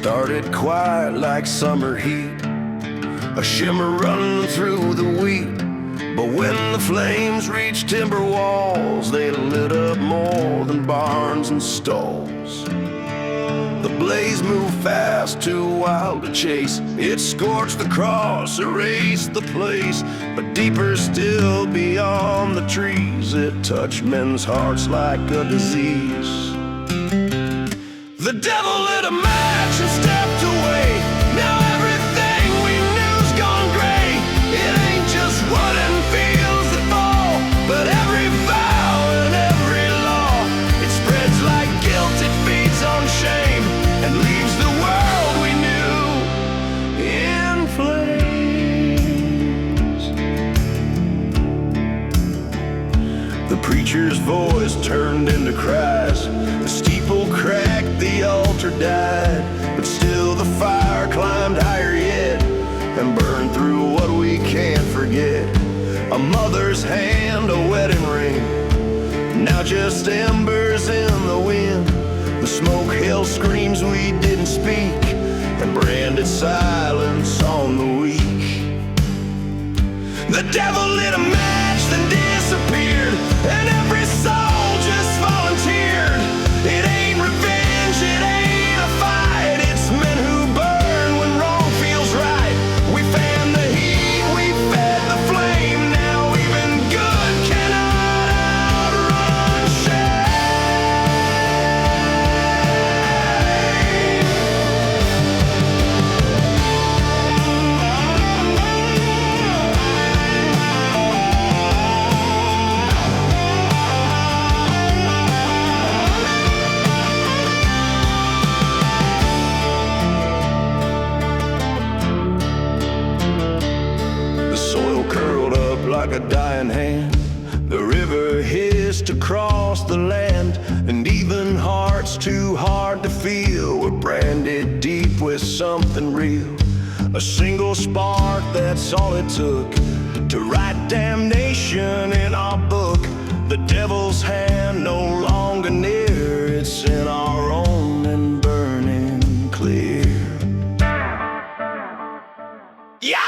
started quiet like summer heat, a shimmer running through the wheat. But when the flames reached timber walls, they lit up more than barns and stalls. The blaze moved fast, too wild to chase. It scorched the cross, erased the place. But deeper still beyond the trees, it touched men's hearts like a disease. The devil lit a match and stepped away. Now everything we knew's gone gray. It ain't just wood and fields that fall, but every vow and every law. It spreads like guilt, it feeds on shame, and leaves the world we knew in flames. The preacher's voice turned into cries. The steeple cracked, the altar died. But still the fire climbed higher yet, and burned through what we can't forget. A mother's hand, a wedding ring, now just embers in the wind. The smoke held screams we didn't speak, and branded silence on the weak. The devil lit a match, then disappeared, and every soul just volunteered. It ain't revenge, it ain't a fight. It's men who burn when wrong feels right. We fanned the heat, we fed the flame. Now even good cannot outrun like a dying hand. The river hissed across the land, and even hearts too hard to feel were branded deep with something real. A single spark, that's all it took to write damnation in our book. The devil's hand no longer near, it's in our own and burning clear. Yeah!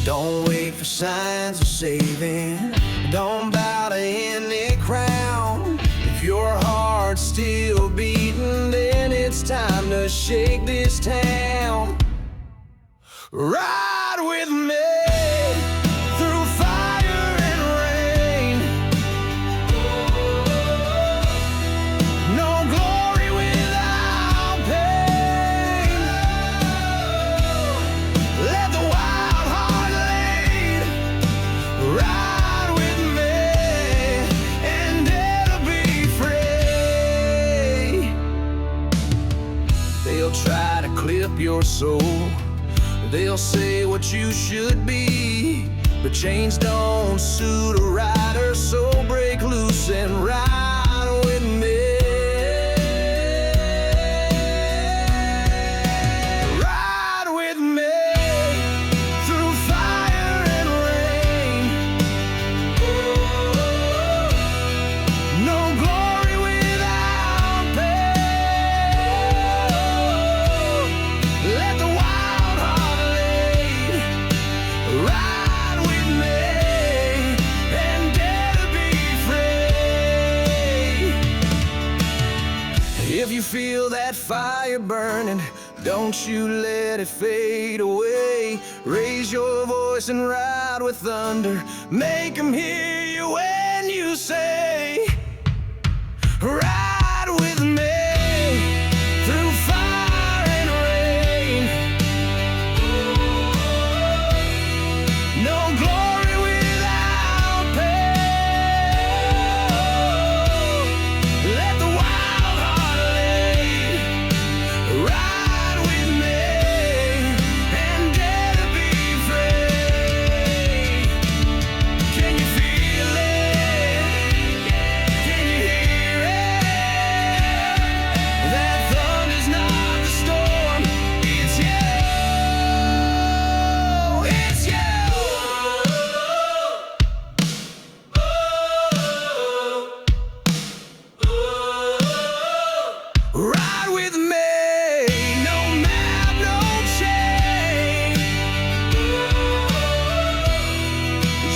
Don't wait for signs of saving. Don't bow to any crown. If your heart's still beating, then it's time to shake this town. Ride with me through fire and rain. No glory without pain. Let the wild heart lead. Ride with me and dare to be free. They'll try to clip your soul. They'll say what you should be, but chains don't suit a rider, so break loose and ride with me. Ride with me through fire and rain. No glory without pain. Let the wild heart lead. Ride with me and dare you feel that fire burning? Don't you let it fade away. Raise your voice and ride with thunder. Make 'em hear you when you say, ride with me through fire and rain. No glory without pain. Let the wild heart lead. Ride with me and dare to be free. Can you feel it? Can you hear it? That thunder's not the storm. It's you. It's you. Ride with me. No map, no chain.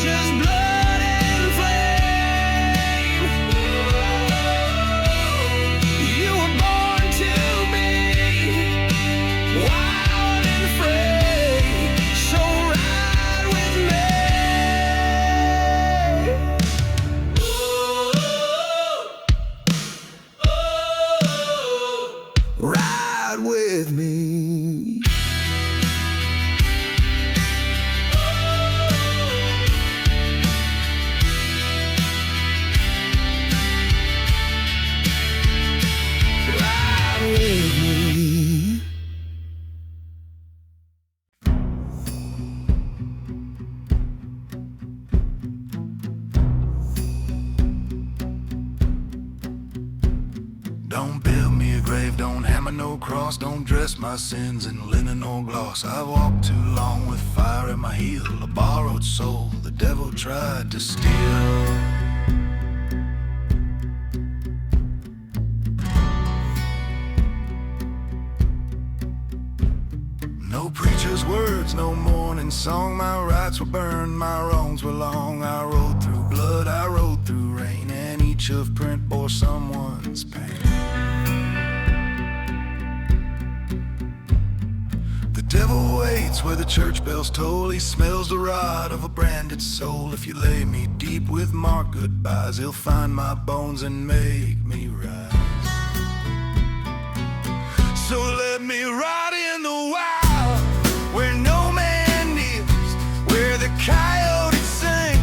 Just blood and flame. You were born to be wild and free. So ride with me. Ride with me. Ride with me. Don't build me a grave, don't hammer no cross, don't dress my sins in linen or gloss. I've walked too long with fire at my heel, a borrowed soul the devil tried to steal. No preacher's words, no morning song. My rights were burned, my wrongs were long. I rode through blood, I rode through rain, and each hoof print bore someone's pain. The devil waits where the church bells toll. He smells the rot of a branded soul. If you lay me deep with marked goodbyes, he'll find my bones and make me rise. So let me ride in the wild, where no man kneels, where the coyotes sing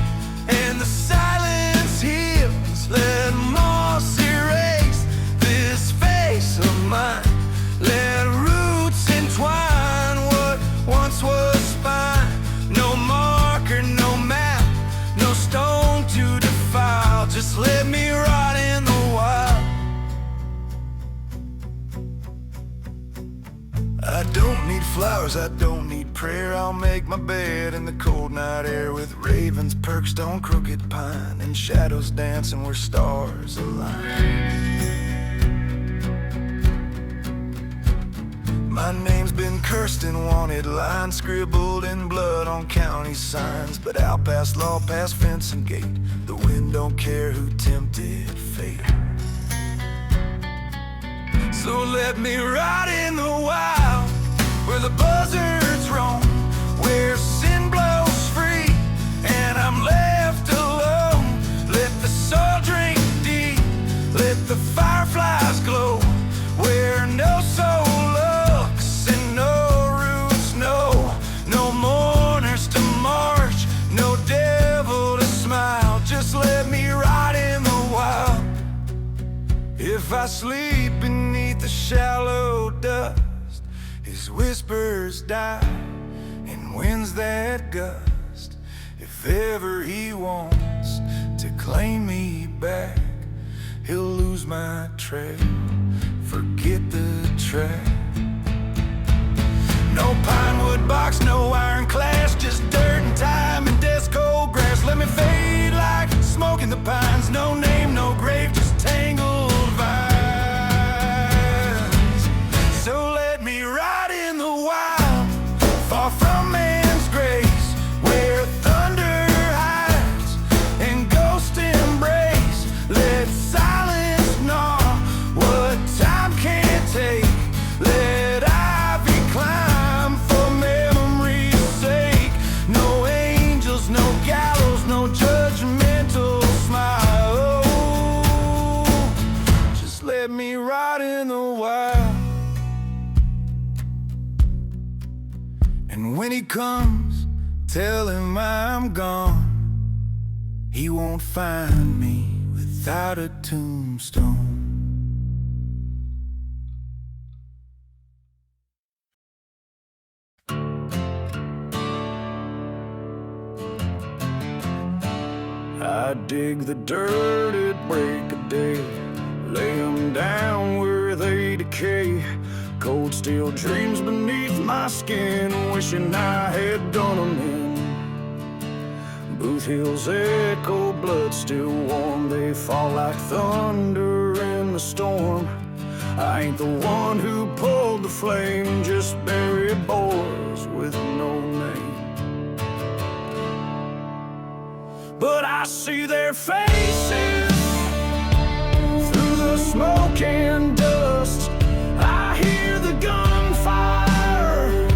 and the silence heals. Let moss erase this face of mine. Let roots entwine what once was spine. No marker, no map, no stone to defile. Just let me ride in the wild. I don't need flowers, I don't need prayer. I'll make my bed in the cold night air, with ravens perched on crooked pine and shadows dancing where stars align. My name's been cursed in wanted lines, scribbled in blood on county signs. But out past law, past fence and gate, the wind don't care who tempted fate. So let me ride in the wild, where the buzzards roam, where sin blows free and I'm left alone. Let the soul drink deep, let the fireflies glow, where no soul looks and no roots know. No mourners to march, no devil to smile. Just let me ride in the wild. If I sleep beneath the shallow dust, his whispers die in winds that gust. If ever he wants to claim me back, he'll lose my trail, forget the track. No pine wood box, no iron clash, just dirt and time and death's cold grass. Let me fade like smoke in the pines, no name, no grave, just tangled vines. So let me ride in the wild, far from man's grace, where thunder hides and ghosts embrace. Let silence gnaw what time can't when he comes, tell him I'm gone. He won't find me without a tombstone. I dig the dirt at break of day, lay 'em down where they decay. Cold steel dreams beneath my skin, wishing I had done 'em in. Booth Hills echo, blood still warm, they fall like thunder in the storm. I ain't the one who pulled the flame, just buried boys with no name. But I see their faces through the smoke and dust. I hear the gunfire,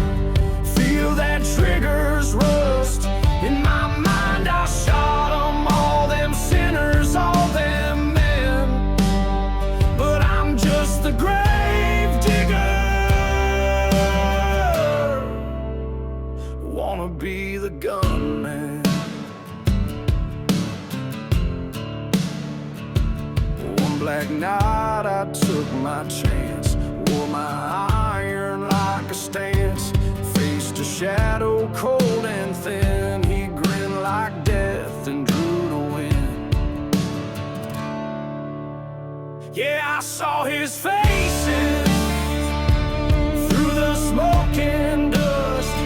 feel that triggers rust. In my mind I shot 'em, all them sinners, all them men. But I'm just the gravedigger, wanna be the gunman. Black night I took my chance, wore my iron like a stance. Faced a shadow cold and thin, he grinned like death and drew the wind. Yeah, I saw his faces through the smoke and dust.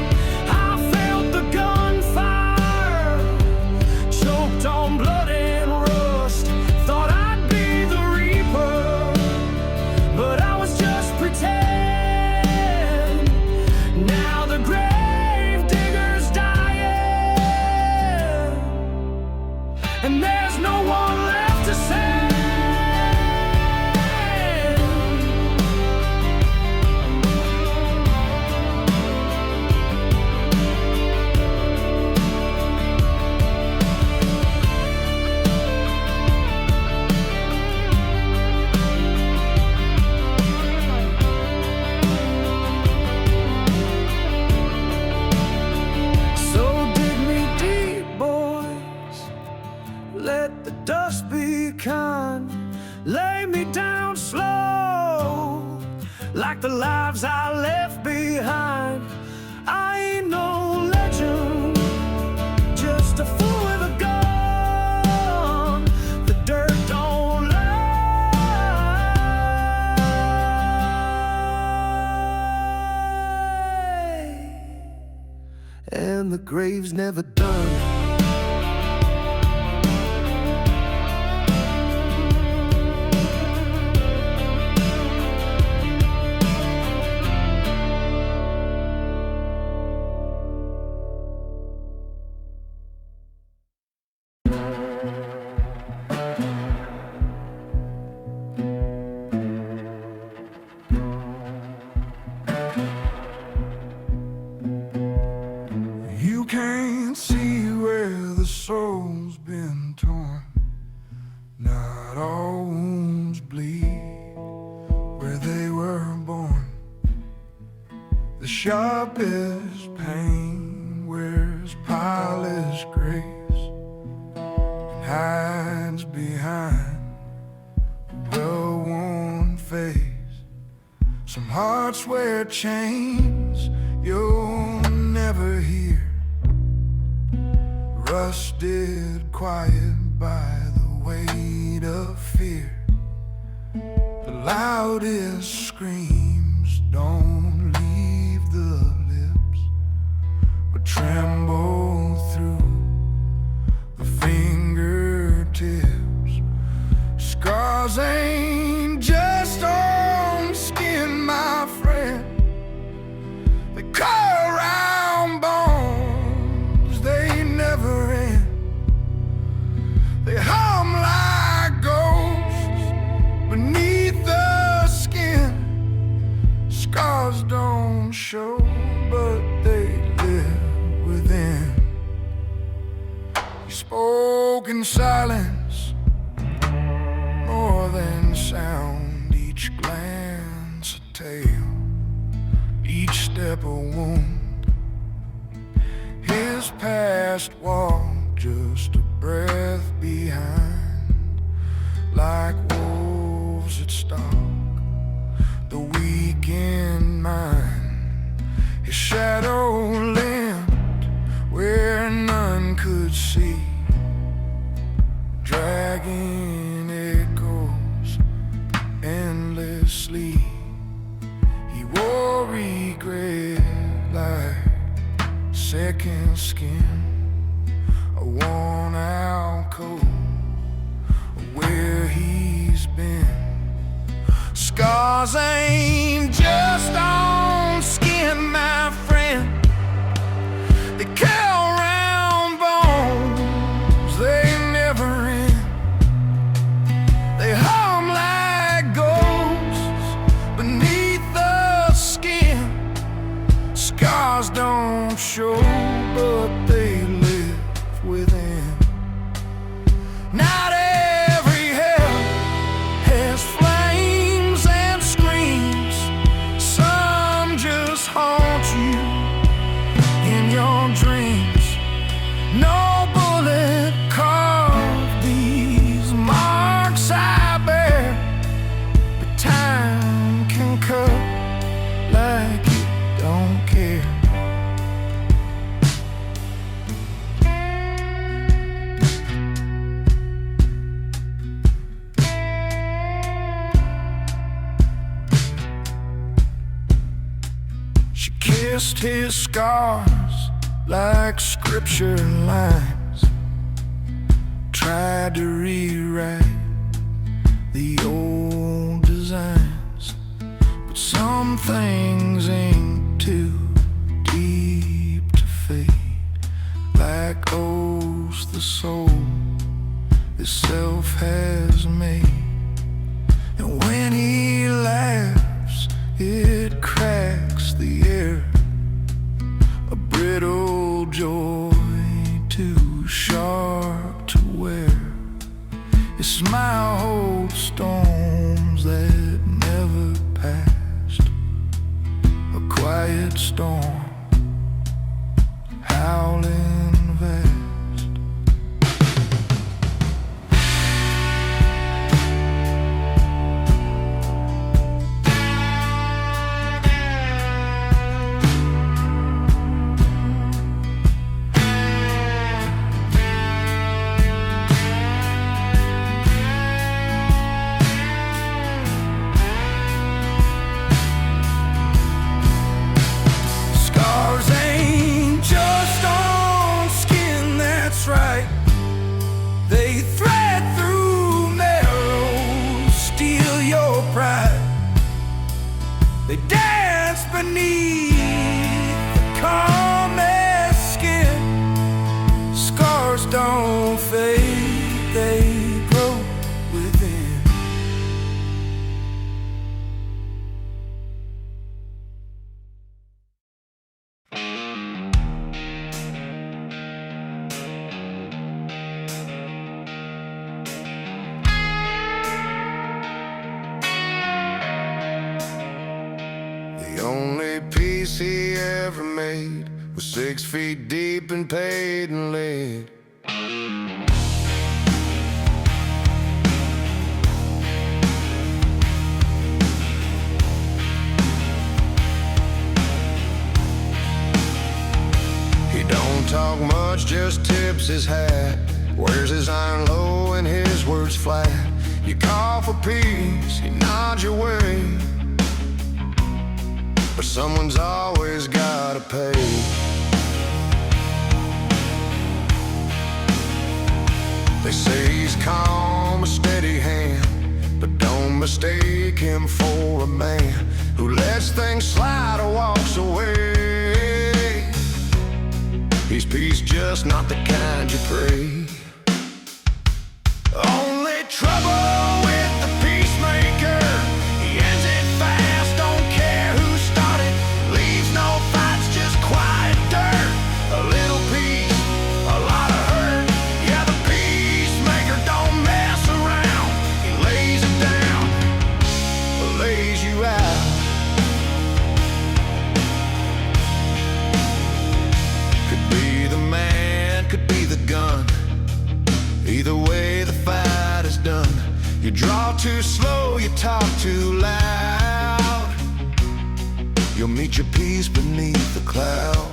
I felt the gunfire, choked on blood and rust. Thought I'd be the reaper, but I was just pretend. Now the gravedigger's dying, and there's no one left to send. Let the dust be kind, lay me down slow, like the lives I left behind. I ain't no legend, just a fool with a gun. The dirt don't lie, and the grave's never done. You can't see where the soul's been torn. Not all wounds bleed where they were born. The sharpest pain wears polished grace and hides behind a well-worn face. Some hearts wear chains you'll never hear, rusted quiet by the weight of fear. The loudest screams don't leave the lips, but tremble through the fingertips. Scars ain't just on skin, my friend. They cut around bones, they never end. They hum like ghosts beneath the skin. Scars don't show, but they live within. You spoke in silence, more than sound. Each glance a tale, each step a wound, Woodstock, the weekend mind, his shadow lent where none could see, dragging echoes endlessly. He wore regret like second skin, a worn out coat where he's been. Scars ain't just on skin, my friend. They curl round bones, they never end. They hum like ghosts beneath the skin. Scars don't show, but they live within. Not every hell has flames and screams. Some just haunt you in your dreams. No bullet carved these marks I bear, but time can cut like it don't care. She kissed his scars like scripture lines, tried to rewrite the old designs, but some things ain't too deep to fade, like oaths the soul itself has made. And when he laughs, it cracks the air, a brittle joy too sharp to wear. His smile holds storms that never passed, a quiet storm howling vast. Scars ain't just on skin, that's right. They thread through marrow, steal your pride. They dance beneath the calmest skin. Scars don't fade, they grow within. The only piece he ever made was 6 feet deep and paid in lead. He don't talk much, just tips his hat, wears his iron low and his words flat. You call for peace, he nods your way, but someone's always gotta pay. They say he's calm, a steady hand, but don't mistake him for a man who lets things slide or walks away. He's peace, just not the kind you pray. Only trouble with the peacemaker, he ends it fast, don't care who started, leaves no fights, just quiet dirt. A little peace, a lot of hurt. Yeah, the peacemaker don't mess around, he lays it down, lays you out. Could be the man, could be the gun, either way the fight is done. You draw too slow, you talk too loud, you'll meet your peace beneath the cloud.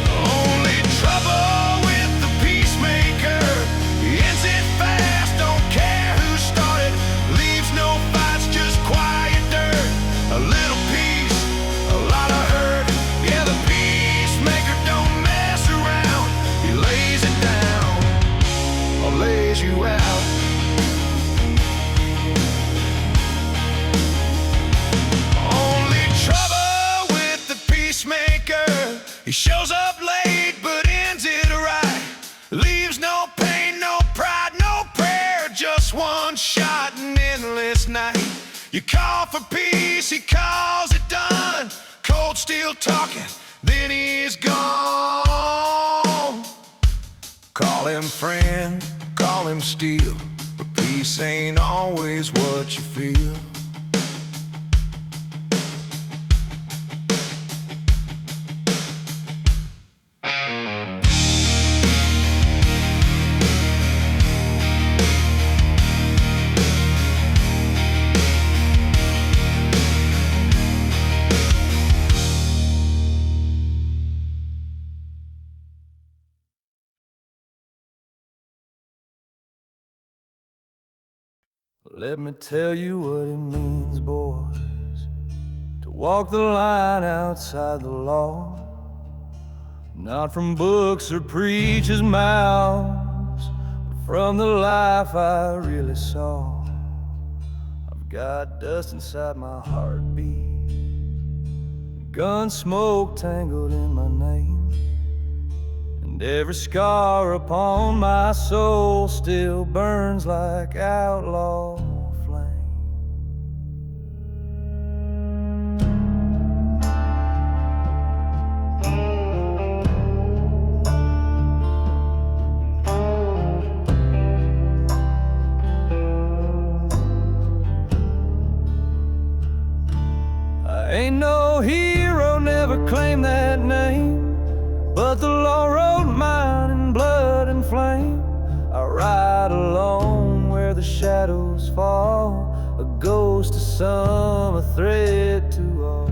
Only trouble with the peacemaker, he ends it fast, don't care who started, leaves no fights, just quiet dirt, a little peace, a lot of hurt. Yeah, the peacemaker don't mess around, he lays it down or lays you out. Only trouble with the peacemaker, he shows up late but ends it right, leaves no pain, no pride, no prayer, just one shot and endless night. You call for peace, he calls it done, cold steel talking, then he's gone. Call him friend, call him steel, but peace ain't always what you feel. Let me tell you what it means, boys, to walk the line outside the law. Not from books or preachers' mouths, but from the life I really saw. I've got dust inside my heartbeat, gun smoke tangled in my name, and every scar upon my soul still burns like outlaw flame. I ain't no hero, never claimed that name, but the law wrote mine in blood and flame. I ride alone where the shadows fall, a ghost to some, a threat to all.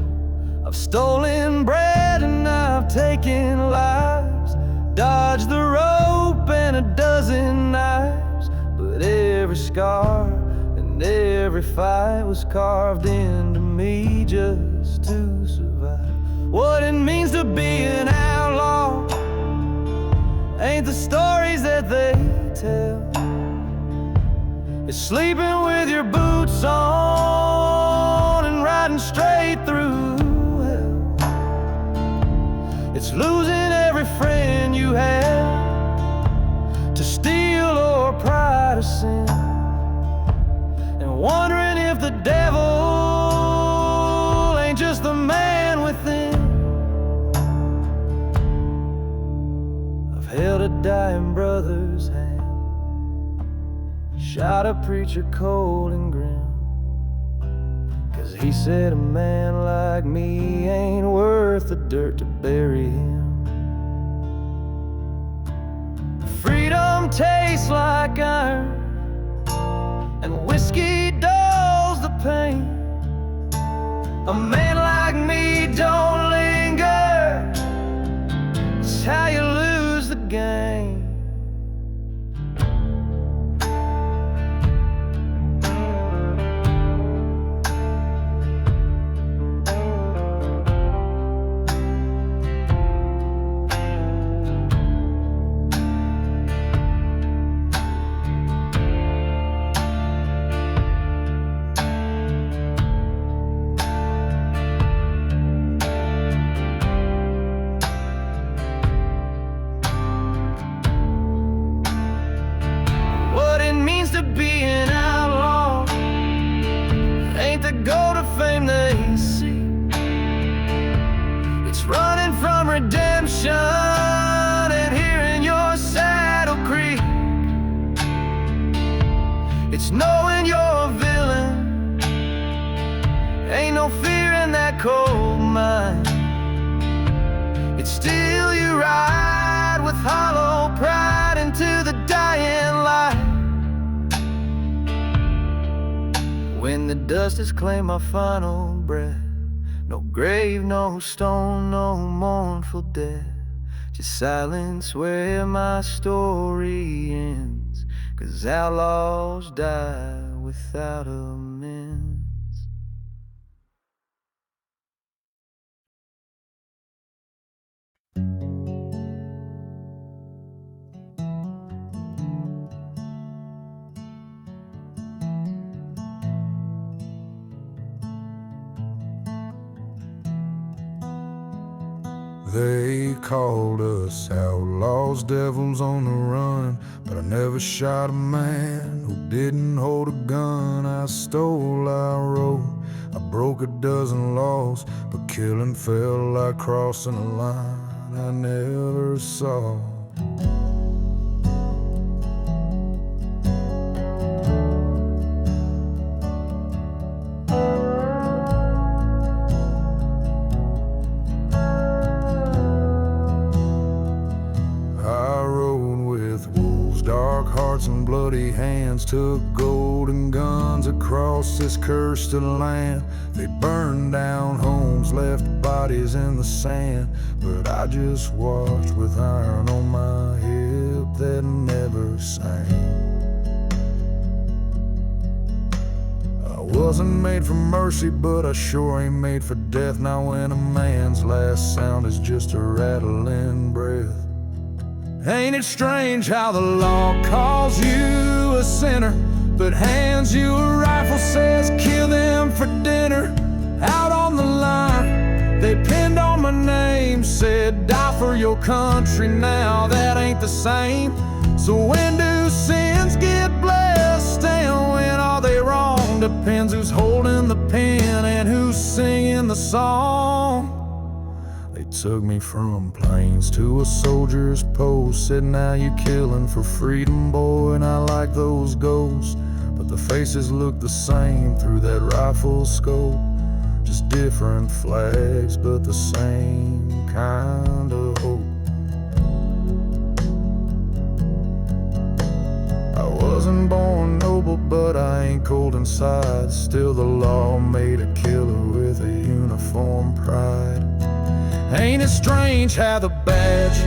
I've stolen bread and I've taken lives, dodged the rope and a dozen knives, but every scar and every fight was carved into me just to survive. What it means to be an outlaw ain't the stories that they tell, it's sleeping with your boots on and riding straight through hell. It's losing every friend you had to steal or pride or sin, and wondering if the devil ain't just the man within. Held a dying brother's hand, shot a preacher cold and grim, 'cause he said a man like me ain't worth the dirt to bury him. Freedom tastes like iron, and whiskey dulls the pain. A man like me don't linger, it's how you lose the game. when you're a villain. Ain't no fear in that cold mind. It's still you ride with hollow pride into the dying light. When the dust has claimed my final breath, no grave, no stone, no mournful death, just silence where my story ends, 'cause outlaws die without amends. They called us outlaws, devils on the run, but I never shot a man who didn't hold a gun. I stole, I rode, I broke a dozen laws, but killing felt like crossing a line I never saw. Dark hearts and bloody hands took golden guns across this cursed land. They burned down homes, left bodies in the sand, but I just watched with iron on my hip that never sang. I wasn't made for mercy, but I sure ain't made for death. Now when a man's last sound is just a rattling breath. Ain't it strange how the law calls you a sinner, but hands you a rifle, says kill them for dinner? Out on the line, they pinned on my name, said die for your country. Now that ain't the same. So when do sins get blessed, and when are they wrong? Depends who's holding the pen and who's singing the song. They took me from plains to a soldier's post, said now you killing for freedom, boy, and I like those ghosts. But the faces look the same through that rifle scope, just different flags, but the same kind of hope. I wasn't born noble, but I ain't cold inside. Still the law made a killer with a uniform pride. Ain't it strange how the badge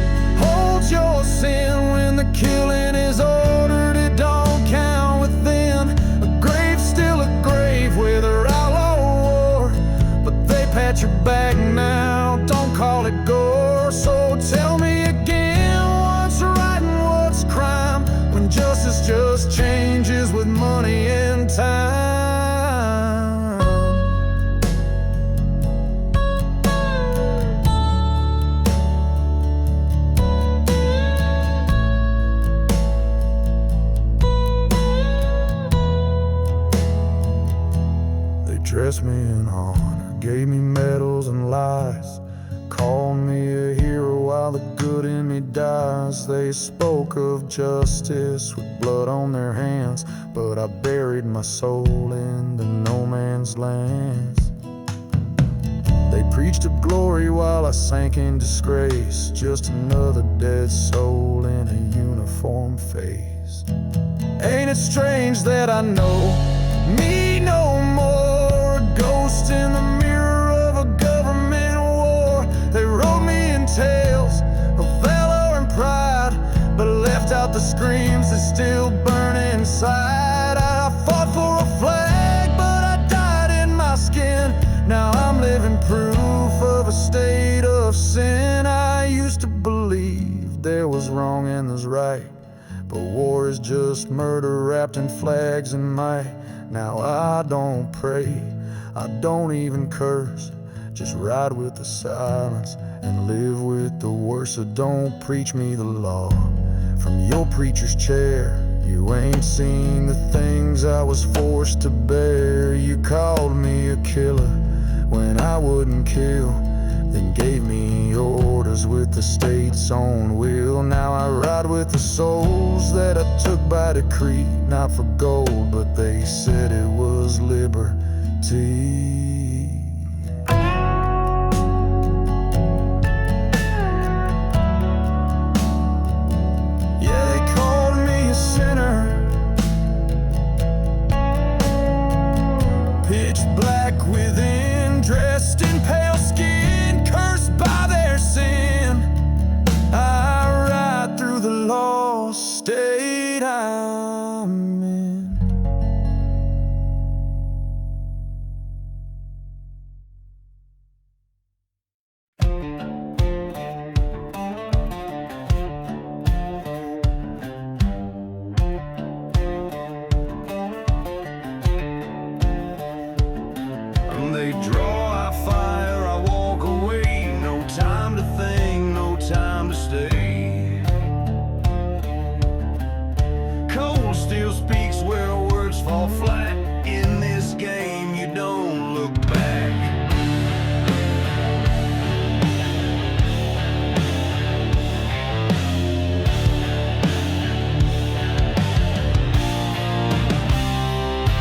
holds your sin? When the killing is ordered, it don't count within. A grave's still a grave with a outlaw war, but they pat your back now, don't call it gore. So tell me again, what's right and what's crime, when justice just changes with money and time? Dressed me in honor, gave me medals and lies, called me a hero while the good in me dies. They spoke of justice with blood on their hands, but I buried my soul in the no man's lands. They preached of glory while I sank in disgrace, just another dead soul in a uniform face. Ain't it strange that I know me no more? Ghost in the mirror of a government war. They wrote me in tales of valor and pride, but left out the screams that still burn inside. I fought for a flag, but I died in my skin. Now I'm living proof of a state of sin. I used to believe there was wrong and there's right, but war is just murder wrapped in flags and might. Now I don't pray, I don't even curse, just ride with the silence and live with the worst. So don't preach me the law from your preacher's chair. You ain't seen the things I was forced to bear. You called me a killer when I wouldn't kill, then gave me orders with the state's own will. Now I ride with the souls that I took by decree, not for gold, but they said it was liberty. Pitch black within, dressed in pale skin, cursed by their sin. I ride through the lost state I'm in. They draw, I fire, I walk away. No time to think, no time to stay. Cold steel speaks where words fall flat. In this game you don't look back.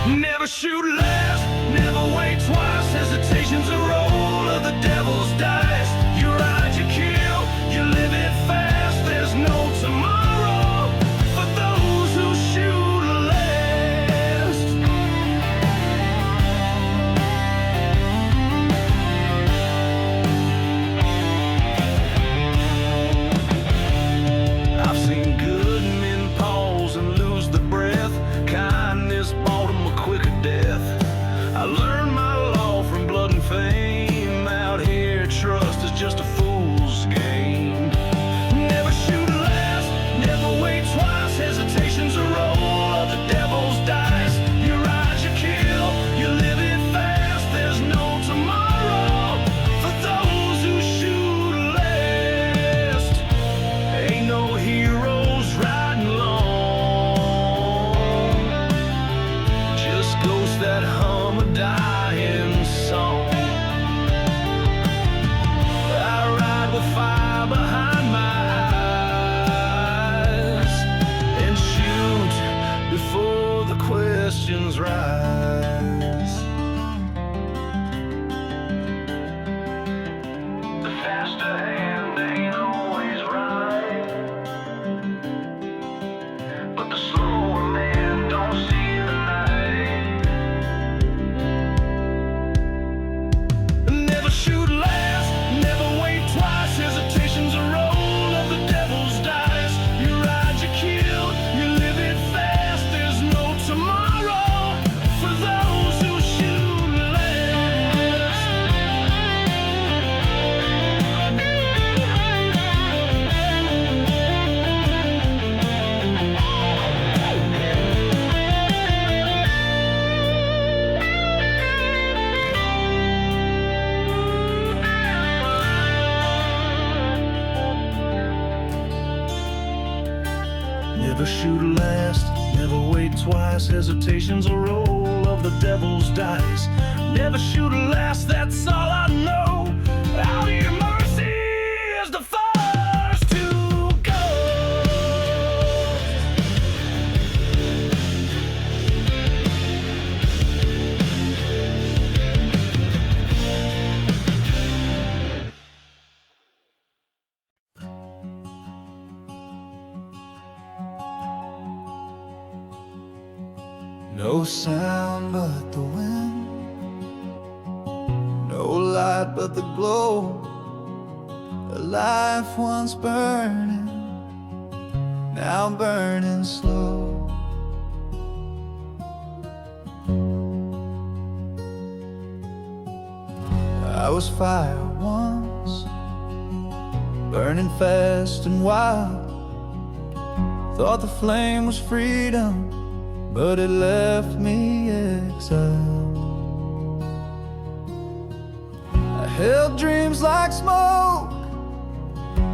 Never shoot last, never wait twice. Hesitation's a roll of the devil's dice. You ride, you kill, you live it fast. There's no tomorrow for those who shoot last. I've seen good men pause and lose the breath. Kindness bought them a quicker death. I learned my law from blood and fame. Out here, trust is just a fool's game. Never shoot last, never wait twice. Hesitation's a roll of the devil's dice. You ride, you kill, you live it fast. There's no tomorrow for those who shoot last. Ain't no heroes riding long, just ghosts that hum a dying song. I ride with fire behind my eyes and shoot before the questions rise. The faster hand ain't always right, but the slower man don't see the night. Never shoot last, never wait twice. Hesitation's a roll of the devil's dice. You ride, you kill, you live it fast. There's no tomorrow for those who shoot last. Never shoot last, never wait twice. Hesitation's a roll of the devil's dice. Never shoot last, that's all I know. Out here, mercy is the first to go. No sound but the wind, no light but the glow. A life once burning, now burning slow. I was fire once, burning fast and wild. Thought the flame was freedom, but it left me exiled. I held dreams like smoke,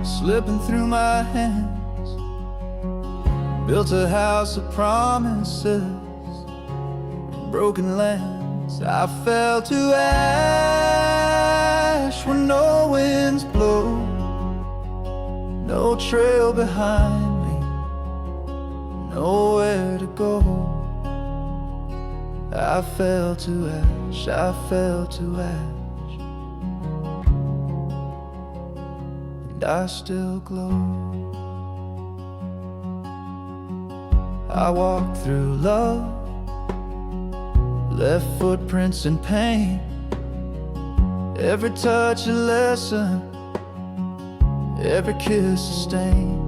slipping through my hands. Built a house of promises, broken land. I fell to ash when no winds blow, no trail behind me, nowhere to go. I fell to ash, I fell to ash, and I still glow. I walked through love, left footprints in pain, every touch a lesson, every kiss a stain.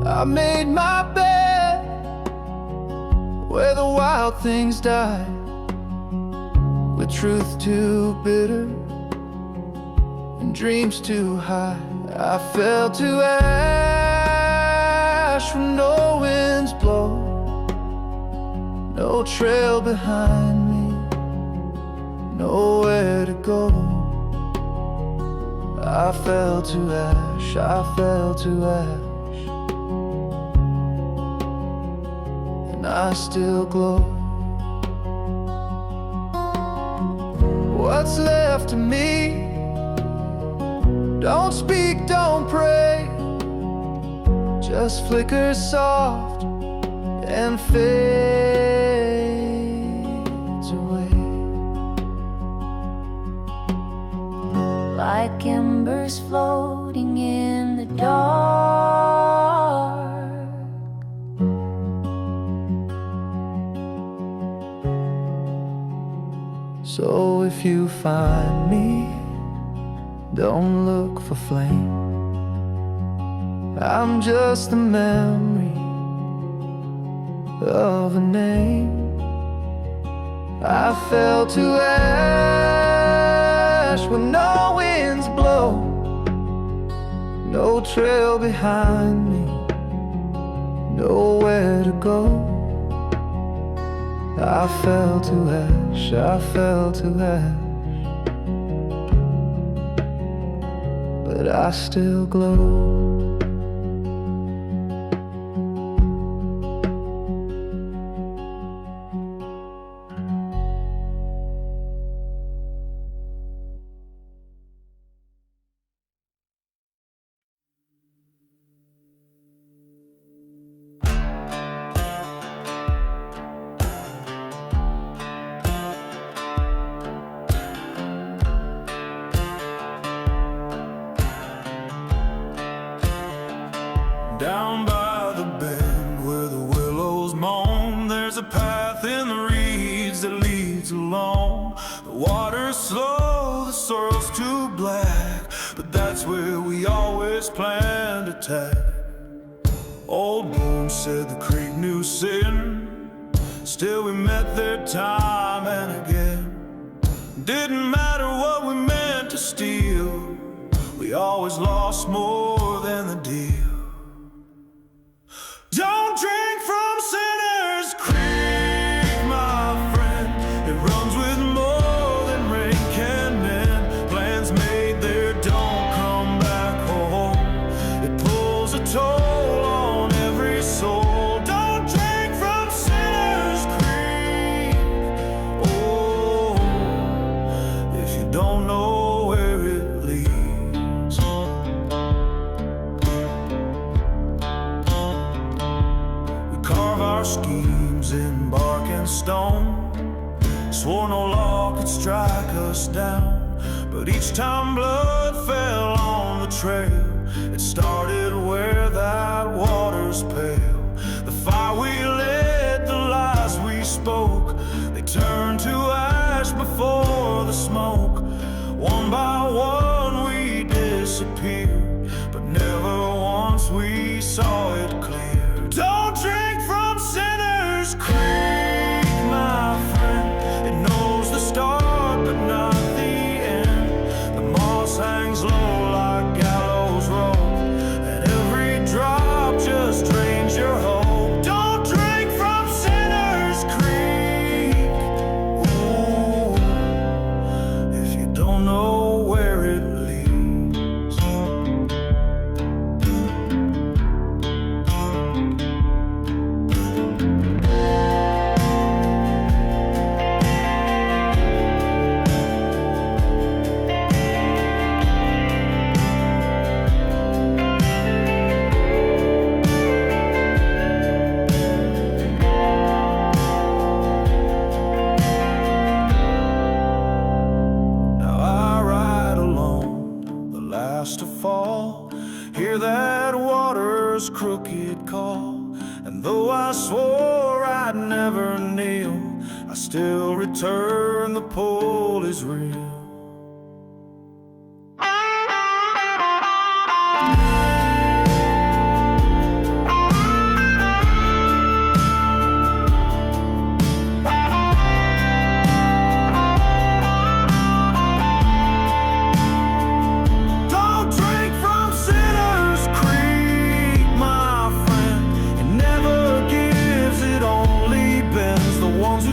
I made my bed where the wild things died, with truth too bitter and dreams too high. I fell to ash when no winds blow, no trail behind me, nowhere to go. I fell to ash, I fell to ash, and I still glow. What's left of me? Don't speak, don't pray, just flicker soft and fades away. Like embers floating in the dark, so if you find me, don't look for flame. I'm just the memory of a name. I fell to ash when no winds blow, no trail behind me, nowhere to go. I fell to ash, I fell to ash, but I still glow. Down by the bend where the willows moan, there's a path in the reeds that leads along. The water's slow, the soil's too black, but that's where we always planned to tag. Old Boone said the creek knew sin, still we met there time and again. Didn't matter what we meant to steal, we always lost more than the deal. Don't drink from Sinner's Creek, my friend. It runs with more than rain can mend. Plans made there don't come back home. It pulls a toll on every soul. Don't drink from Sinner's Creek. Oh, if you don't know where it leads. Carve our schemes in bark and stone, swore no law could strike us down. But each time blood fell on the trail, it started where that water's pale. The fire we lit, the lies we spoke, they turned to ash before the smoke. One by one we disappeared, but never once we saw it clear. Don't drink from Sinner's Creek, my friend. It knows the start but not the end. The moss hangs low like gallows rope, and every drop just drains your hope. Don't drink from Sinner's Creek. Ooh, if you don't know never kneel. I still return, the pull is real.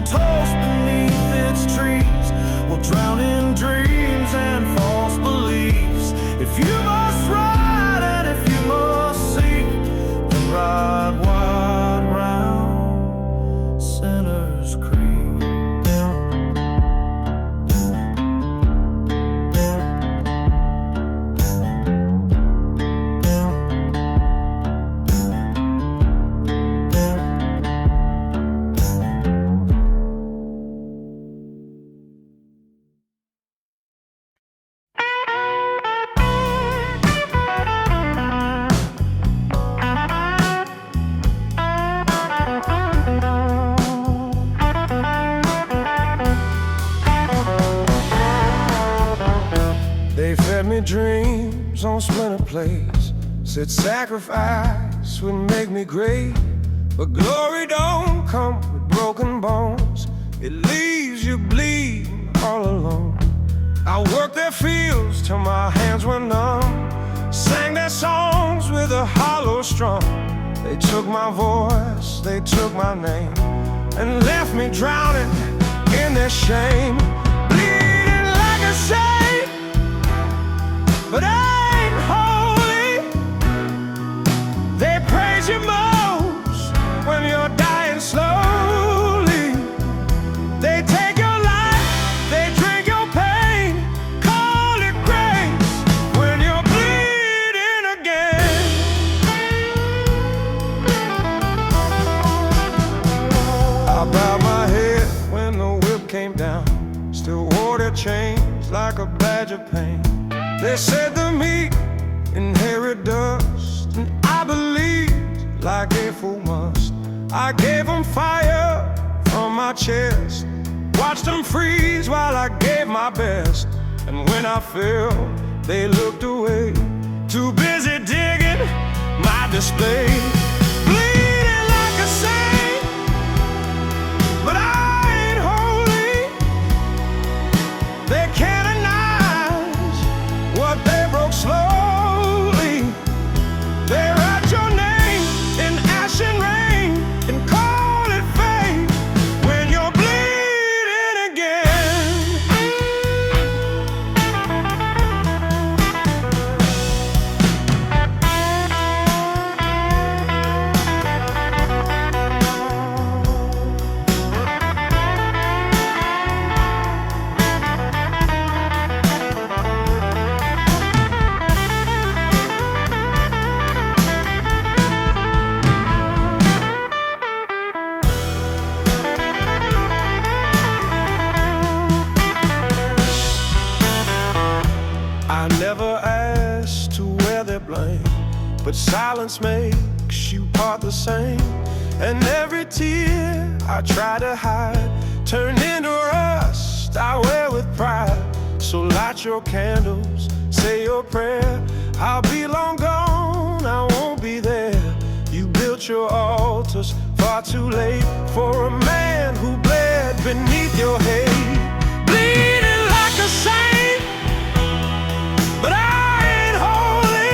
Toast beneath its trees will drown in dreams and false beliefs. If you must ride and if you must seek, then ride wide round Sinner's Creek. They fed me dreams on splinter plates, said sacrifice would make me great. But glory don't come with broken bones, it leaves you bleeding all alone. I worked their fields till my hands were numb, sang their songs with a hollow strum. They took my voice, they took my name, and left me drowning in their shame. Bleeding like a saint, but I ain't holy. They praise you most when you're dying slowly. They take your life, they drink your pain, call it grace when you're bleeding again. I bowed my head when the whip came down, still wore their chains like a badge of pain. They said the meek inherit dust, and I believed like a fool must. I gave them fire from my chest, watched them freeze while I gave my best. And when I fell, they looked away, too busy digging my display. Bleeding like a saint, but I ain't holy. They can't what they broke slowly. They write your name in ash and rain and call it fate when you're bleeding again. I never asked to wear their blame, but silence makes you part the same. And every tear I try to hide turned into rust I wear with pride. So light your candles, say your prayer. I'll be long gone, I won't be there. You built your altars far too late for a man who bled beneath your hate. Bleeding like a saint, but I ain't holy.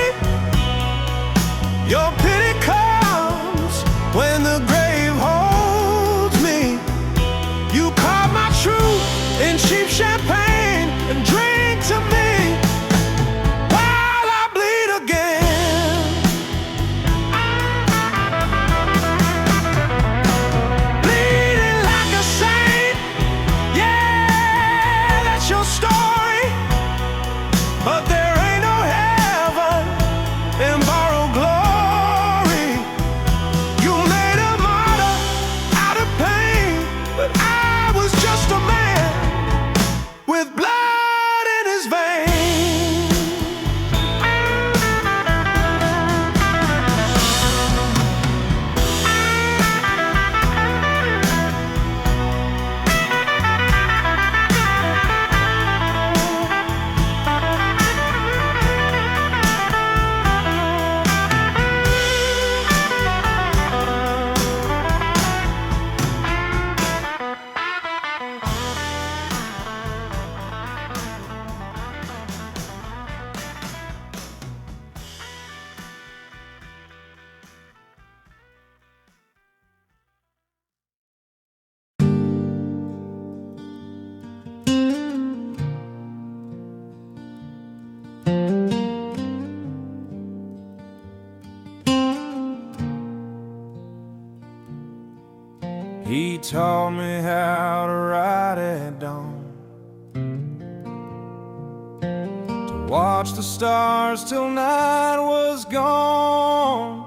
Your pity comes when the grave holds me. You carve my truth in cheap champagne and drink to me while I bleed again. Bleeding like a saint, He taught me how to ride at dawn, to watch the stars till night was gone.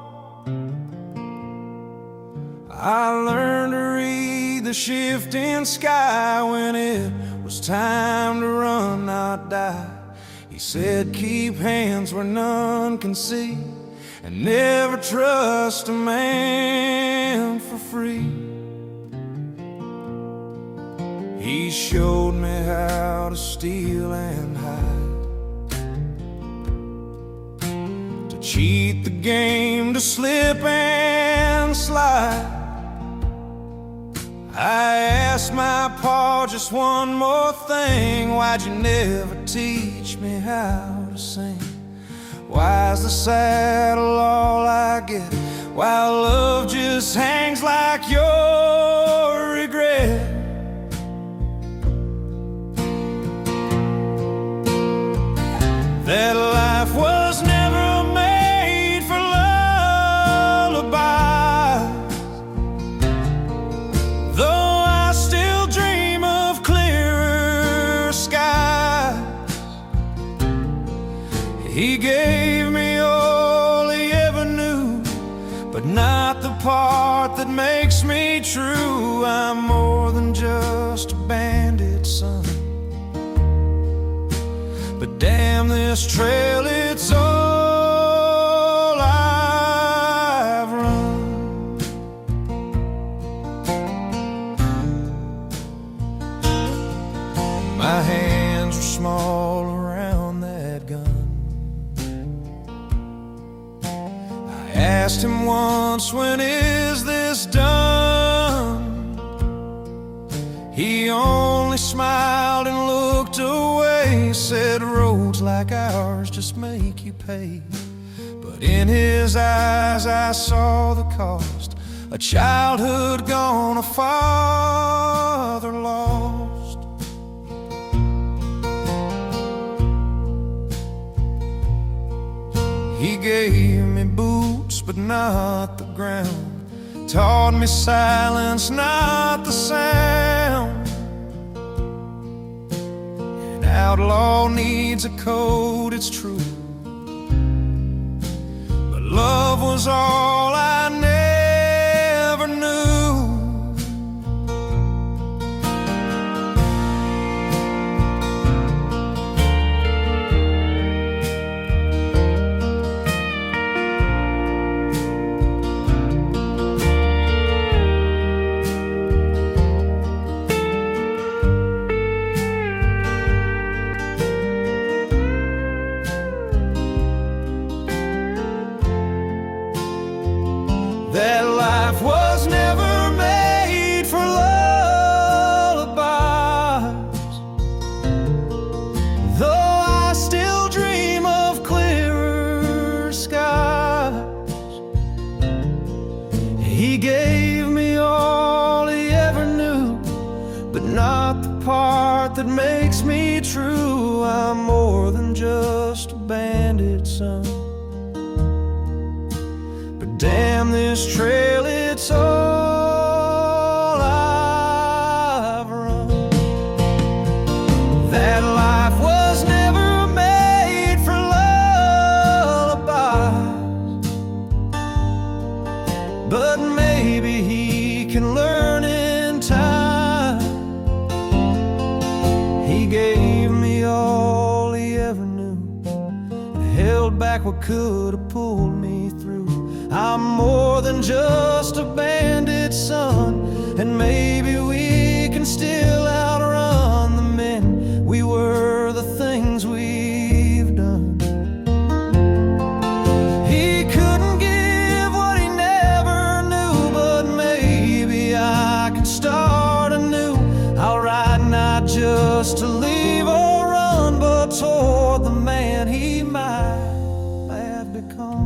I learned to read the shifting sky when it was time to run, not die. He said, keep hands where none can see, and never trust a man for free. He showed me how to steal and hide, to cheat the game, to slip and slide. I asked my pa just one more thing: why'd you never teach me how to sing? Why's the saddle all I get, while love just hangs like your regret? That life was never made for lullabies, though I still dream of clearer skies. He gave me all he ever knew, but not the part that makes me true. I'm more than just a bandit son, but damn this trail, it's all I've run. My hands were small around that gun. I asked him once, when is this done? He only smiled and looked away, said roads like ours just make you pay. But in his eyes I saw the cost, a childhood gone, a father lost. He gave me boots but not the ground, taught me silence, not the sound. An outlaw needs a code, it's true, but love was all I never knew. That life was never made for lullabies, though I still dream of clearer skies. He gave me all he ever knew, but not the part that makes me true. I'm more than just a bandit son, damn this trail, it's all I've run. That life was never made for lullabies, but maybe he can learn in time. He gave me all he ever knew, held back what could have pulled me through. I'm more than just a bandit son, and maybe we can still outrun the men we were, the things we've done. He couldn't give what he never knew, but maybe I can start anew. I'll ride not just to leave or run, but toward the man he might have become.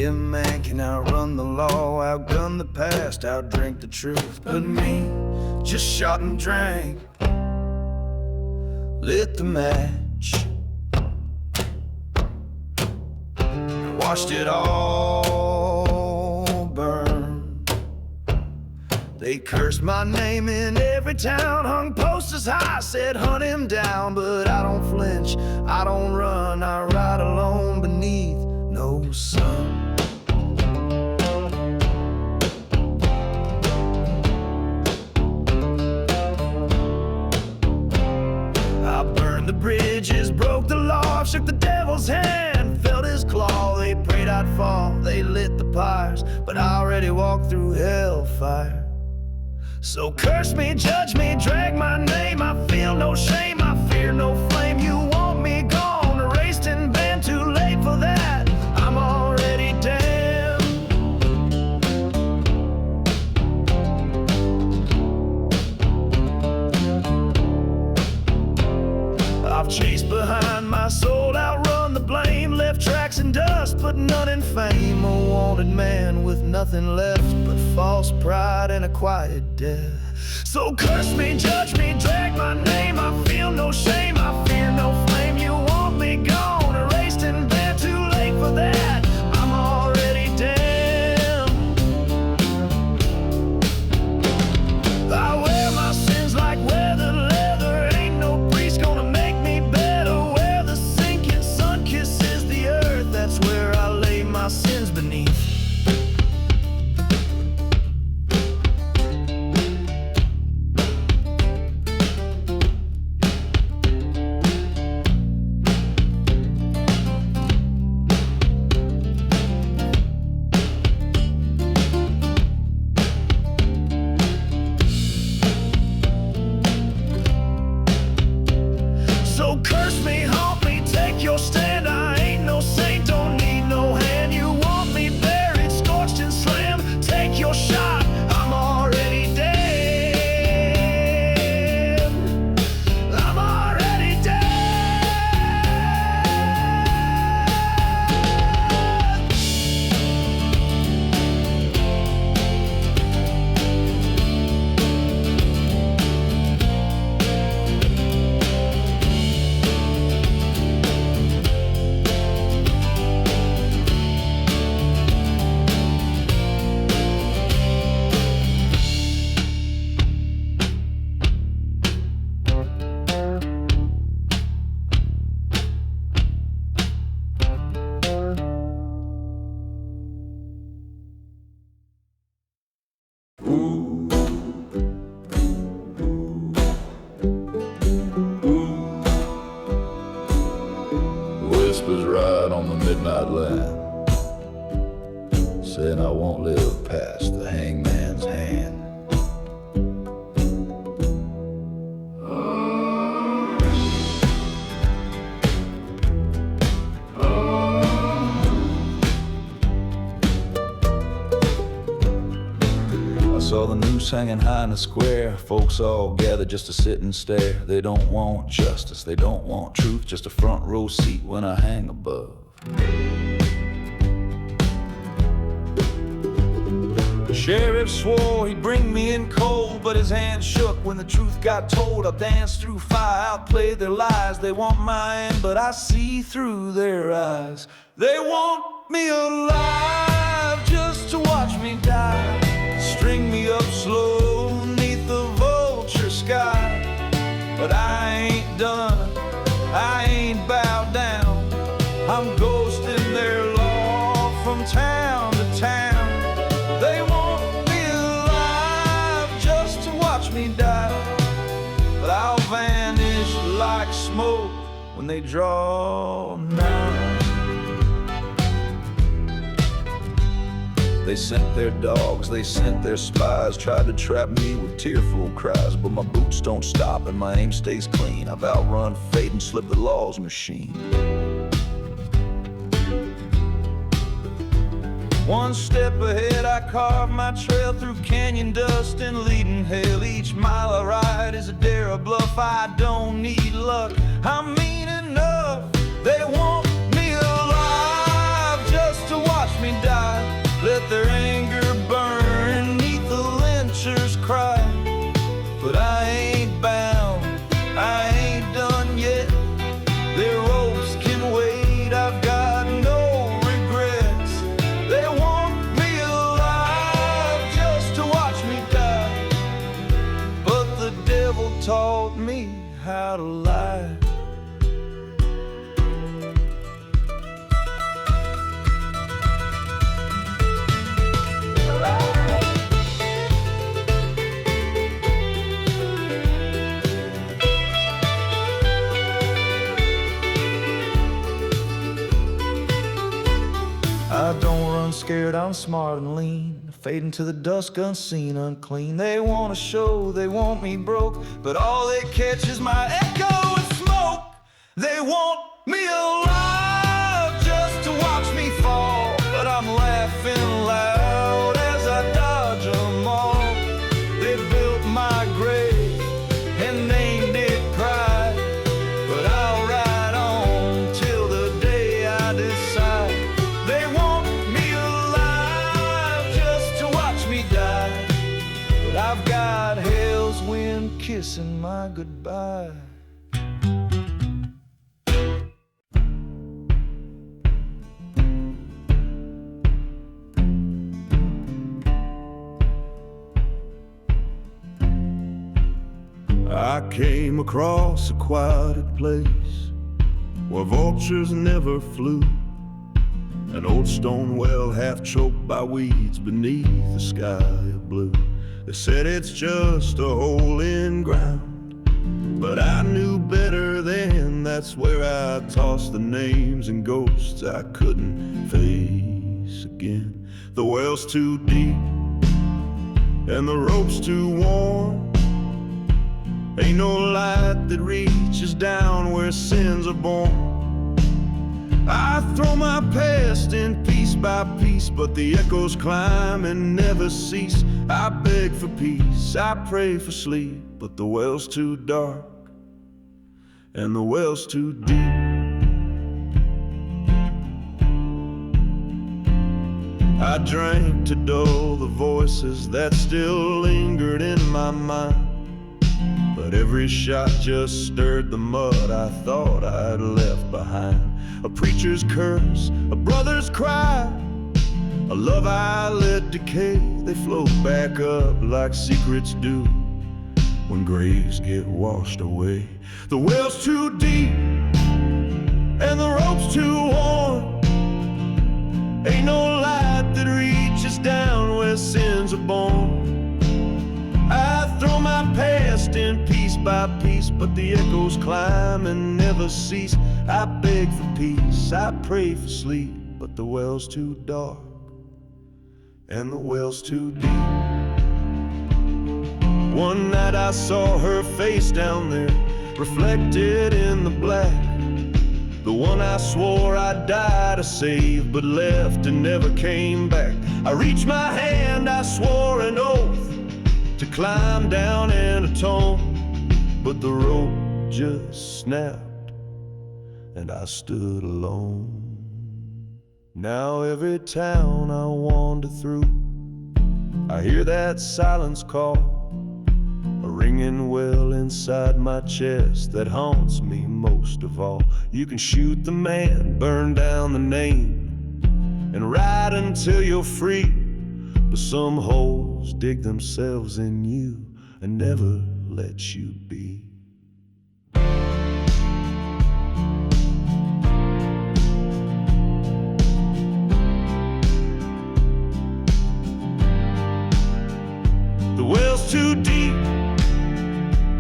a man can outrun the law, outgun the past, outdrink the truth. But me, just shot and drank, lit the match, watched it all burn. They cursed my name in every town, hung posters high, said hunt him down. But I don't flinch, I don't run, I ride alone beneath no sun. I burned the bridges, broke the law, shook the devil's hand, felt his claw. They prayed I'd fall, they lit the pyres, but I already walked through hellfire. So curse me, judge me, drag my name, I feel no shame, I fear no flame. You want me gone, erased and banned, too late for that, I'm already damned. I've chased behind my soul, outrun the blame, left tracks in dust, but none in fame. A wanted man with nothing left but false pride and a quiet death. So curse me, judge me, drag my name, I feel no shame, I fear no flame. You want me gone, erased and banned, too late for that, I'm already damned. I wear my sins like weathered leather, ain't no priest gonna make me better. Where the sinking sun kisses the earth, that's where I lay my sins beneath. So curse me, haunt me, take your stand. I ain't no saint, don't need no hand. You want me buried, scorched and slammed, take your shot, I'm already dead. I'm already dead. Whispers ride on the midnight line, saying I won't live past the hangman's hand. I saw the noose hanging high in the square, folks all gathered just to sit and stare. They don't want justice, they don't want truth, just a front row seat when I hang above. The sheriff swore he'd bring me in cold, but his hand shook when the truth got told. I'll dance through fire, outplay their lies. They want my end, but I see through their eyes. They want me alive just to watch me die. String me up slow neath the vulture sky. But I ain't done, I ain't bowed down. I'm ghosting their law from town to town. They want me alive just to watch me die. But I'll vanish like smoke when they draw nigh. They sent their dogs, they sent their spies, tried to trap me with tearful cries. But my boots don't stop and my aim stays clean. I've outrun fate and slipped the law's machine. One step ahead, I carve my trail through canyon dust and leading hell. Each mile I ride is a dare, a bluff. I don't need luck, I'm mean enough. They want me alive just to watch me die. out alive. I don't run scared, I'm smart and lean, fade into the dusk unseen, unclean. They want a show, they want me broke, but all they catch is my echo and smoke. They want me alive just to watch me fall, but I'm laughing loud as I dodge them all. They built my grave and named it pride, but I'll ride on till the day I decide. They want me alive just to watch me die, but I've got hell's wind kissing my goodbye. I came across a quieted place where vultures never flew, an old stone well half choked by weeds beneath the sky of blue. They said it's just a hole in ground, but I knew better then. That's where I tossed the names and ghosts I couldn't face again. The well's too deep and the rope's too warm. Ain't no light that reaches down where sins are born. I throw my past in piece by piece, but the echoes climb and never cease. I beg for peace, I pray for sleep, but the well's too dark and the well's too deep. I drank to dull the voices that still lingered in my mind, but every shot just stirred the mud I thought I'd left behind. A preacher's curse, a brother's cry, a love I let decay. They float back up like secrets do when graves get washed away. The well's too deep and the rope's too worn. Ain't no light that reaches down where sins are born. I throw my past in piece by piece, but the echoes climb and never cease. I beg for peace, I pray for sleep, but the well's too dark and the well's too deep. One night I saw her face down there, reflected in the black, the one I swore I'd die to save, but left and never came back. I reached my hand, I swore an oath to climb down and atone, but the rope just snapped and I stood alone. Now every town I wander through, I hear that silence call, a ringing well inside my chest that haunts me most of all. You can shoot the man, burn down the name, and ride until you're free, but some holes dig themselves in you and never let you be. The well's too deep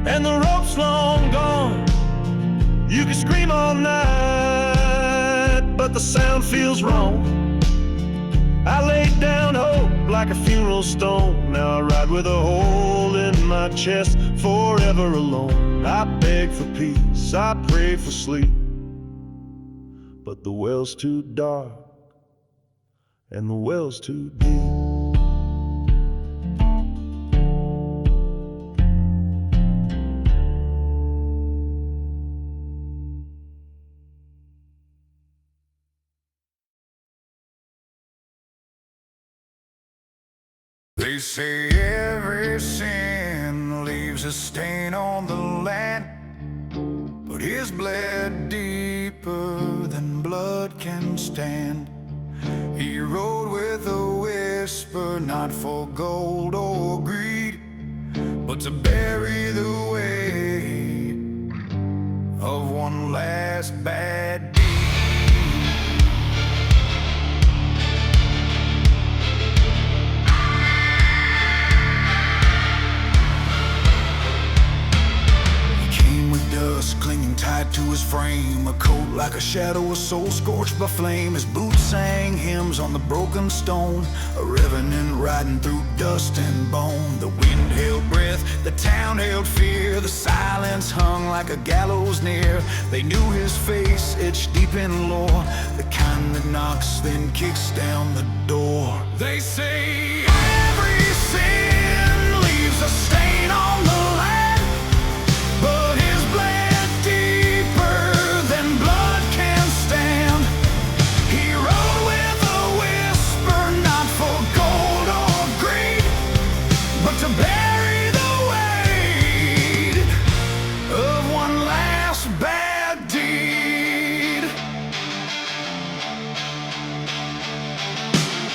and the rope's long gone. You can scream all night, but the sound feels wrong. I laid down hope like a funeral stone. Now I ride with a hole in my chest, forever alone. I beg for peace, I pray for sleep, but the well's too dark and the well's too deep. They say every sin leaves a stain on the land, but his bled deeper than blood can stand. He rode with a whisper, not for gold or greed, but to bury the weight of one last bad deed. Dust clinging tight to his frame, a coat like a shadow, a soul scorched by flame. His boots sang hymns on the broken stone, a revenant riding through dust and bone. The wind held breath, the town held fear, the silence hung like a gallows near. They knew his face etched deep in lore, the kind that knocks then kicks down the door. They say every sin leaves a stain on the land, but his bled deeper than blood can stand. He rode with a whisper, not for gold or greed, but to bury the weight of one last bad deed.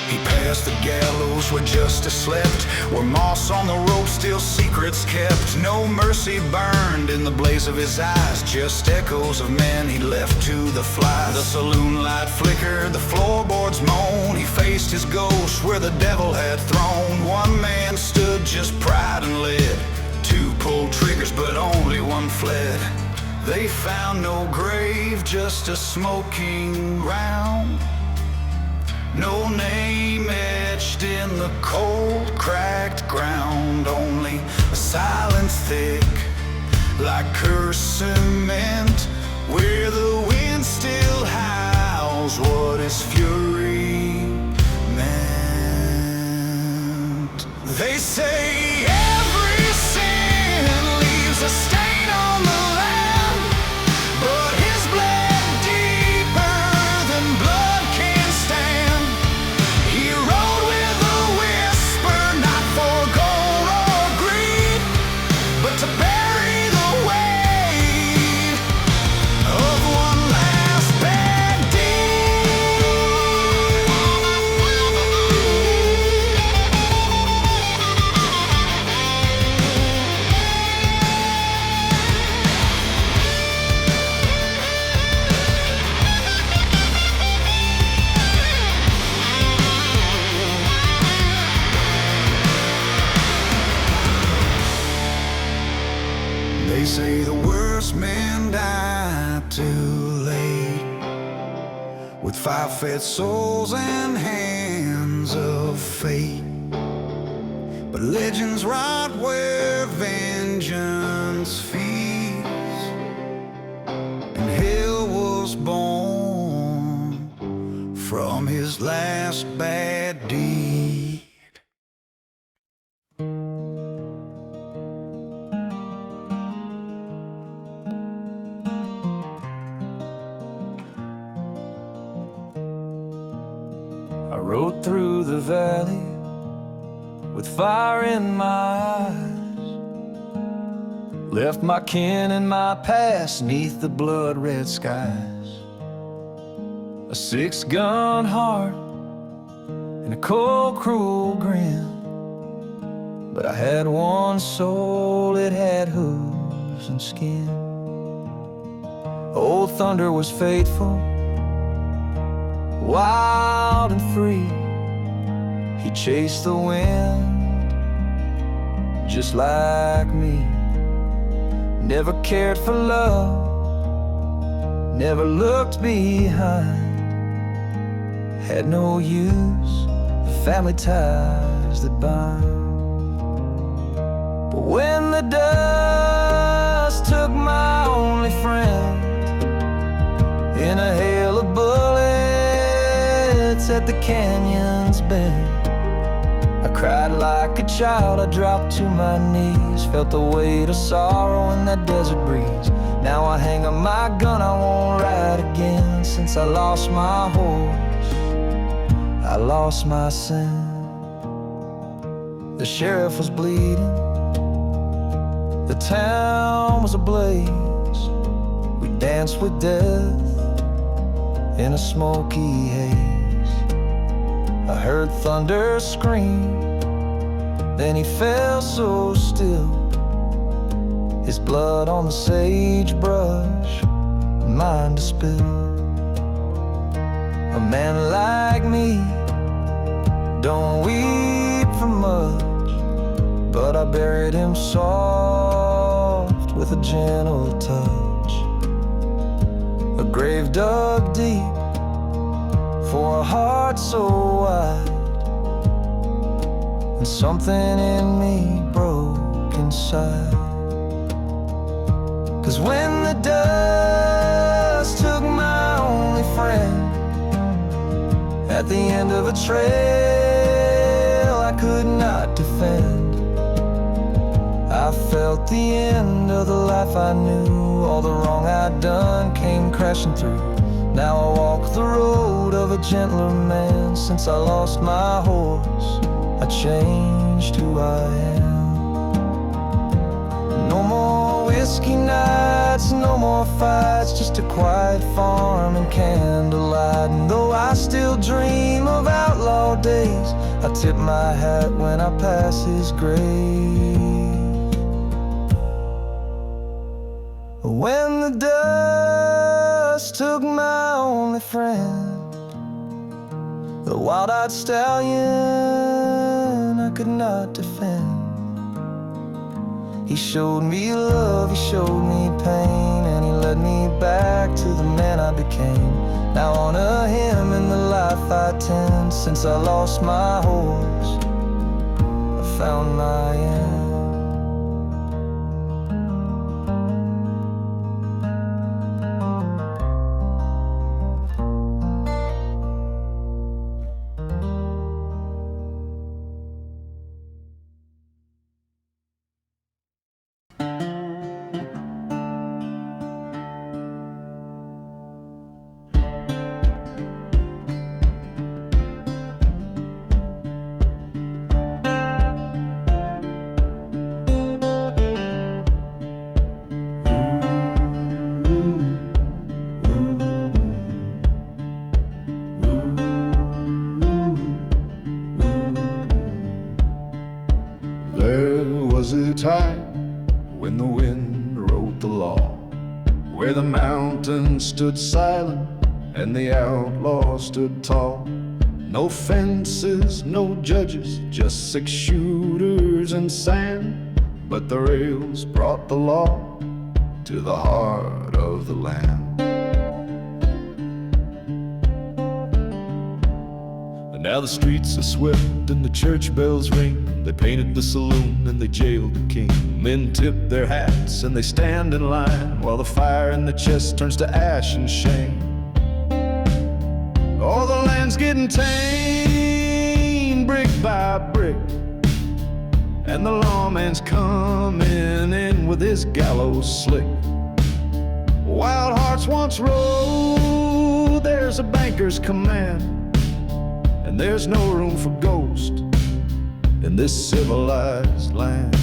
He passed the gallows where justice slept, where moss on the rope still secrets kept. No mercy burned in the blaze of his eyes, just echoes of men he left to the flies. The saloon light flickered, the floorboards moan. He faced his ghost where the devil had thrown. One man stood, just pride and lead. Two pulled triggers, but only one fled. They found no grave, just a smoking ground. No name etched in the cold, cracked ground. Only a silence thick, like cursed cement, where the wind still howls what his fury meant. They say every sin leaves a stain on the land, but his bled deeper than blood can stand. He rode with a whisper, not for gold or greed, but to bury the weight of one last bad deed. They say the worst men die too late, with five fed souls and hands of fate. But legends rot where vengeance feeds, and hell was born from his last bad deed. I rode through the valley with fire in my eyes, left my kin and my past neath the blood-red skies. A six-gun heart and a cold, cruel grin, but I had one soul, it had hooves and skin. Old thunder was faithful, wild and free. He chased the wind just like me. Never cared for love, never looked behind. Had no use for family ties that bind. But when the dust took my only friend in a hail of bullets at the canyon's bend, I cried like a child, I dropped to my knees, felt the weight of sorrow in that desert breeze. Now I hang on my gun, I won't ride again. Since I lost my horse, I lost my sin. The sheriff was bleeding, the town was ablaze. We danced with death in a smoky haze. I heard thunder scream, then he fell so still, his blood on the sagebrush wine to spill. A man like me don't weep for much, but I buried him soft with a gentle touch. A grave dug deep for a heart so wide, and something in me broke inside. 'Cause when the dust took my only friend at the end of a trail I could not defend, I felt the end of the life I knew. All the wrong I'd done came crashing through. Now I walk the road of a gentler man. Since I lost my horse, I changed who I am. No more whiskey nights, no more fights, just a quiet farm and candlelight. And though I still dream of outlaw days, I tip my hat when I pass his grave. When the dust took my only friend, the wild-eyed stallion I could not defend. He showed me love, he showed me pain, and he led me back to the man I became. Now honor him in the life I tend. Since I lost my horse, I found my end. Time when the wind wrote the law, where the mountains stood silent and the outlaw stood tall. No fences, no judges, just 6 shooters and sand, but the rails brought the law to the heart of the land. And now the streets are swept and the church bells ring. They painted the saloon and they jailed the king. Men tip their hats and they stand in line, while the fire in the chest turns to ash and shame. All the land's getting tamed, brick by brick, and the lawman's coming in with his gallows slick. Wild hearts once rode, there's a banker's command, and there's no room for ghosts in this civilized land.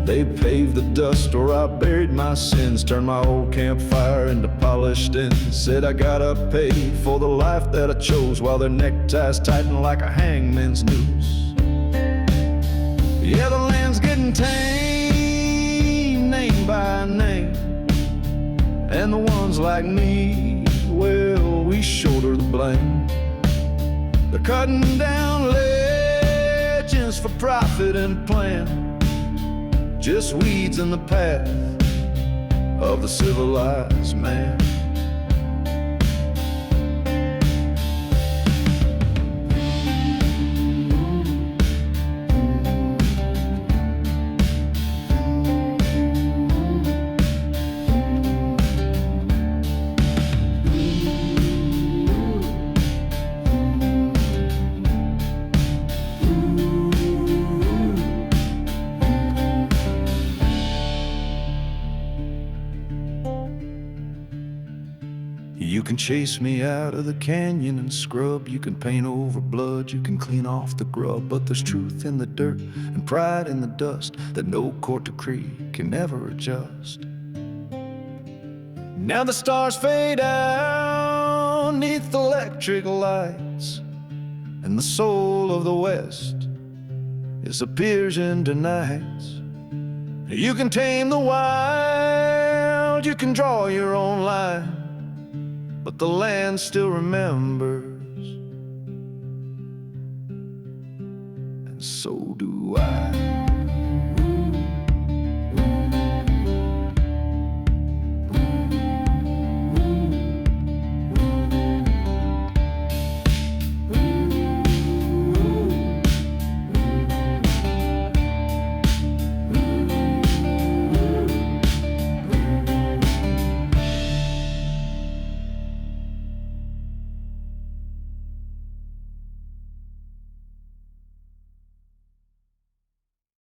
They paved the dust where I buried my sins, turned my old campfire into polished ends. Said I gotta pay for the life that I chose, while their neckties tighten like a hangman's noose. Yeah, the land's getting tamed, name by name, and the ones like me, well, we shoulder the blame. They're cutting down legends for profit and plan, just weeds in the path of the civilized man. You can chase me out of the canyon and scrub, you can paint over blood, you can clean off the grub, but there's truth in the dirt and pride in the dust that no court decree can ever adjust. Now the stars fade out 'neath electric lights, and the soul of the West disappears into nights. You can tame the wild, you can draw your own line, but the land still remembers, and so do I.